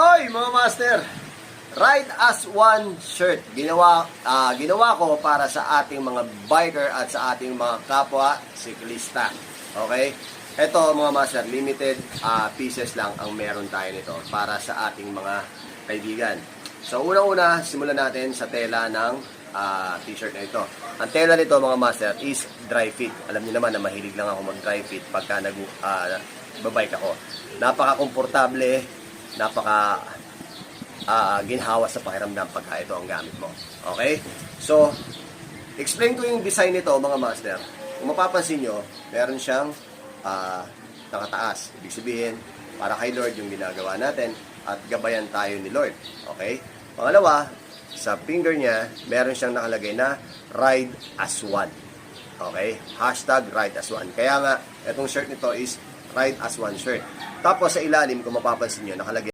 Oy mga master, Ride as One shirt. Ginawa ko para sa ating mga biker at sa ating mga kapwa siklista. Okay? Ito mga master, limited pieces lang ang meron tayo nito para sa ating mga kaibigan. So unang-una, simulan natin sa tela ng t-shirt na ito. Ang tela nito mga master is dry fit. Alam niyo naman na mahilig lang ako mag-dry fit pagka babike ako. Napaka-komportable, ginhawa sa pakiramdam pagka ito ang gamit mo. Okay? So, explain ko yung design nito mga master. Kung mapapansin nyo, meron siyang nakataas. Ibig sabihin, para kay Lord yung ginagawa natin at gabayan tayo ni Lord. Okay? Pangalawa, sa finger niya, meron siyang nakalagay na Ride as One. Okay? Hashtag Ride as One. Kaya nga, itong shirt nito is Ride as One shirt. Tapos sa ilalim, kung mapapansin nyo, nakalagay